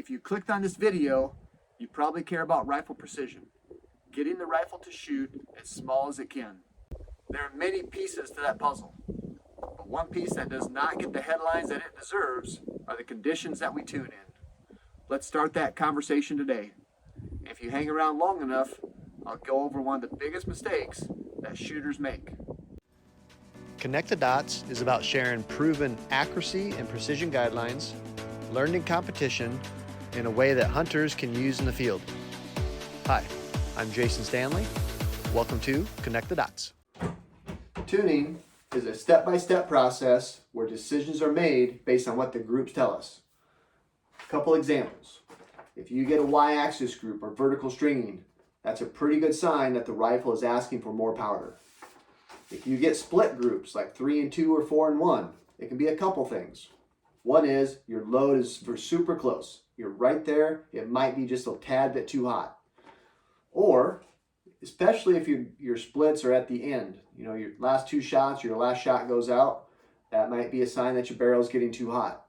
If you clicked on this video, you probably care about rifle precision, getting the rifle to shoot as small as it can. There are many pieces to that puzzle, but one piece that does not get the headlines that it deserves are the conditions that we tune in. Let's start that conversation today. If you hang around long enough, I'll go over one of the biggest mistakes that shooters make. Connect the Dots is about sharing proven accuracy and precision guidelines, learned in competition, in a way that hunters can use in the field. Hi, I'm Jason Stanley. Welcome to Connect the Dots. Tuning is a step-by-step process where decisions are made based on what the groups tell us. A couple examples. If you get a Y-axis group or vertical stringing, that's a pretty good sign that the rifle is asking for more powder. If you get split groups like 3 and 2 or 4 and 1, it can be a couple things. One is your load is super close. You're right there. It might be just a tad bit too hot. Or, especially if your splits are at the end, your last 2 shots, your last shot goes out, that might be a sign that your barrel is getting too hot.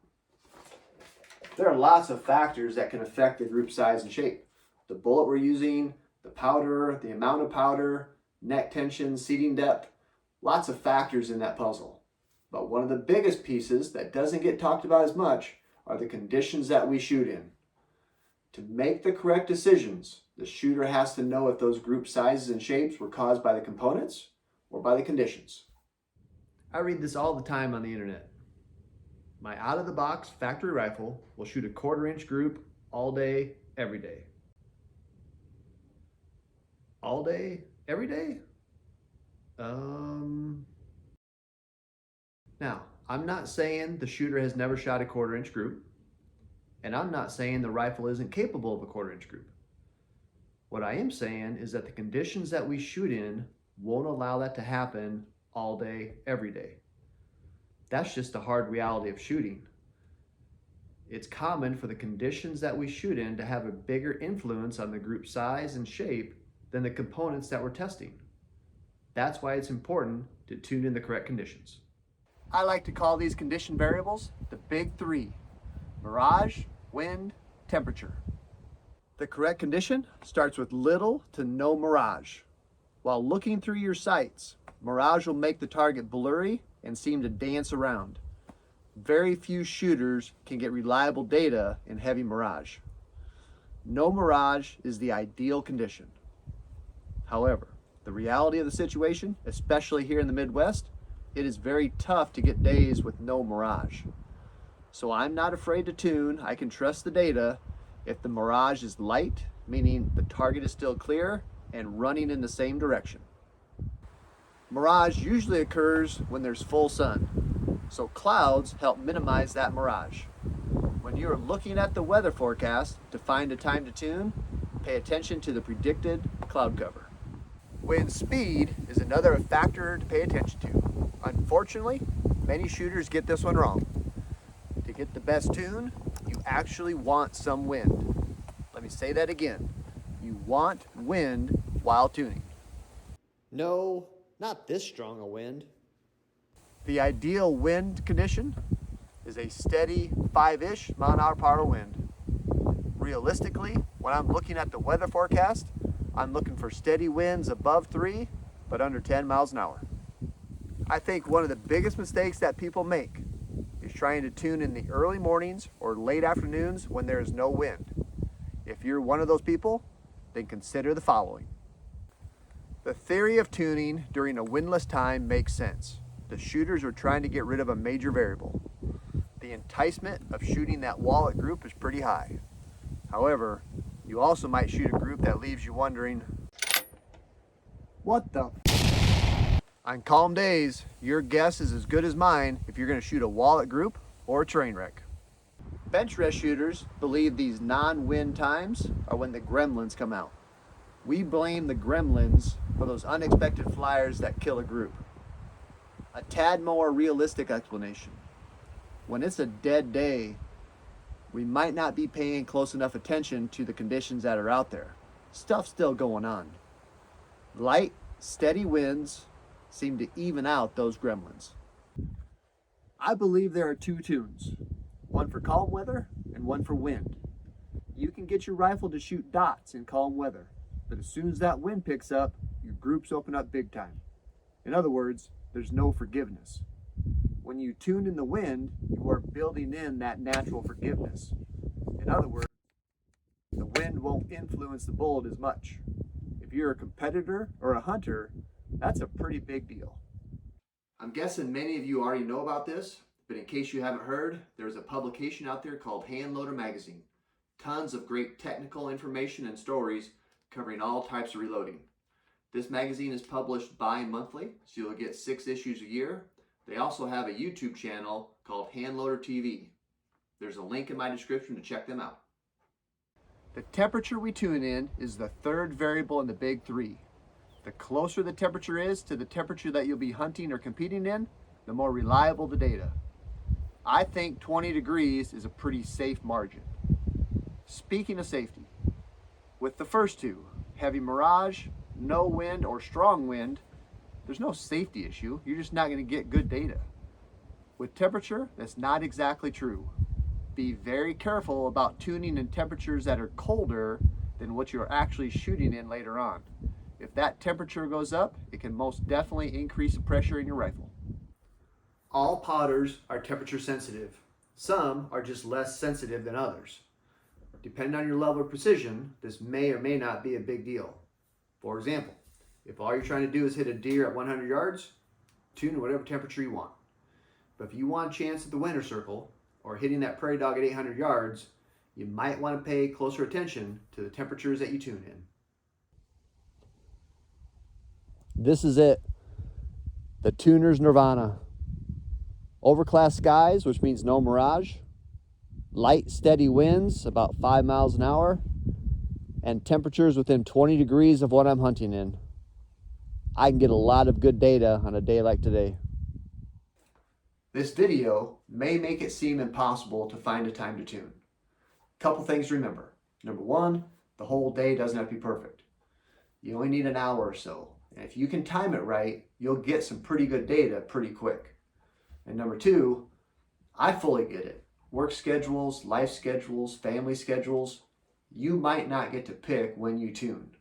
There are lots of factors that can affect the group size and shape. The bullet we're using, the powder, the amount of powder, neck tension, seating depth, lots of factors in that puzzle. But one of the biggest pieces that doesn't get talked about as much are the conditions that we shoot in. To make the correct decisions, the shooter has to know if those group sizes and shapes were caused by the components or by the conditions. I read this all the time on the internet. My out-of-the-box factory rifle will shoot a 1/4-inch group all day, every day. All day, every day? Now, I'm not saying the shooter has never shot a 1/4-inch group, and I'm not saying the rifle isn't capable of a 1/4-inch group. What I am saying is that the conditions that we shoot in won't allow that to happen all day, every day. That's just the hard reality of shooting. It's common for the conditions that we shoot in to have a bigger influence on the group size and shape than the components that we're testing. That's why it's important to tune in the correct conditions. I like to call these condition variables the big 3: mirage, wind, temperature. The correct condition starts with little to no mirage. While looking through your sights, mirage will make the target blurry and seem to dance around. Very few shooters can get reliable data in heavy mirage. No mirage is the ideal condition. However, the reality of the situation, especially here in the Midwest, it is very tough to get days with no mirage. So I'm not afraid to tune. I can trust the data if the mirage is light, meaning the target is still clear and running in the same direction. Mirage usually occurs when there's full sun, so clouds help minimize that mirage. When you're looking at the weather forecast to find a time to tune, pay attention to the predicted cloud cover. Wind speed is another factor to pay attention to. Unfortunately, many shooters get this one wrong. To get the best tune, you actually want some wind. Let me say that again. You want wind while tuning. No, not this strong a wind. The ideal wind condition is a steady 5-ish mile-an-hour wind. Realistically, when I'm looking at the weather forecast, I'm looking for steady winds above 3, but under 10 miles an hour. I think one of the biggest mistakes that people make is trying to tune in the early mornings or late afternoons when there is no wind. If you're one of those people, then consider the following. The theory of tuning during a windless time makes sense. The shooters are trying to get rid of a major variable. The enticement of shooting that wallet group is pretty high. However, you also might shoot a group that leaves you wondering, what the? On calm days, your guess is as good as mine if you're going to shoot a wallet group or a train wreck. Bench rest shooters believe these non-wind times are when the gremlins come out. We blame the gremlins for those unexpected flyers that kill a group. A tad more realistic explanation. When it's a dead day, we might not be paying close enough attention to the conditions that are out there. Stuff's still going on. Light, steady winds seem to even out those gremlins. I believe there are 2 tunes, one for calm weather and one for wind. You can get your rifle to shoot dots in calm weather, but as soon as that wind picks up, your groups open up big time. In other words, there's no forgiveness. When you tune in the wind, you are building in that natural forgiveness. In other words, the wind won't influence the bullet as much. If you're a competitor or a hunter, that's a pretty big deal. I'm guessing many of you already know about this, but in case you haven't heard, there's a publication out there called Hand Loader Magazine. Tons of great technical information and stories covering all types of reloading. This magazine is published bi-monthly, so you'll get 6 issues a year. They also have a YouTube channel called Hand Loader TV. There's a link in my description to check them out. The temperature we tune in is the third variable in the big three. The closer the temperature is to the temperature that you'll be hunting or competing in, the more reliable the data. I think 20 degrees is a pretty safe margin. Speaking of safety, with the first two, heavy Mirage, no wind or strong wind, there's no safety issue. You're just not going to get good data. With temperature, that's not exactly true. Be very careful about tuning in temperatures that are colder than what you're actually shooting in later on. If that temperature goes up, it can most definitely increase the pressure in your rifle. All powders are temperature sensitive. Some are just less sensitive than others. Depending on your level of precision, this may or may not be a big deal. For example, if all you're trying to do is hit a deer at 100 yards, tune to whatever temperature you want. But if you want a chance at the winter circle or hitting that prairie dog at 800 yards, you might want to pay closer attention to the temperatures that you tune in. This is it. The tuner's nirvana. Overcast skies, which means no mirage. Light, steady winds, about 5 miles an hour. And temperatures within 20 degrees of what I'm hunting in. I can get a lot of good data on a day like today. This video may make it seem impossible to find a time to tune. Couple things to remember. Number one, the whole day doesn't have to be perfect. You only need an hour or so. And if you can time it right, you'll get some pretty good data pretty quick. And number two, I fully get it. Work schedules, life schedules, family schedules, you might not get to pick when you tune.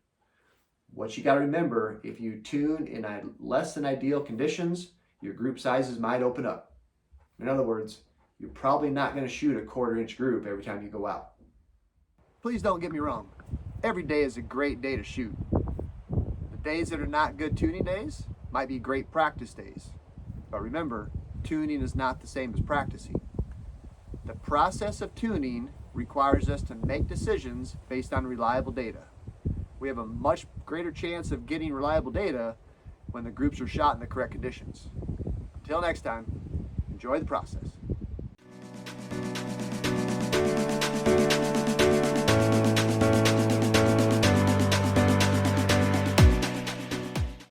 What you got to remember, if you tune in less than ideal conditions, your group sizes might open up. In other words, you're probably not going to shoot a 1/4 inch group every time you go out. Please don't get me wrong. Every day is a great day to shoot. The days that are not good tuning days might be great practice days. But remember, tuning is not the same as practicing. The process of tuning requires us to make decisions based on reliable data. We have a much greater chance of getting reliable data when the groups are shot in the correct conditions. Until next time, enjoy the process.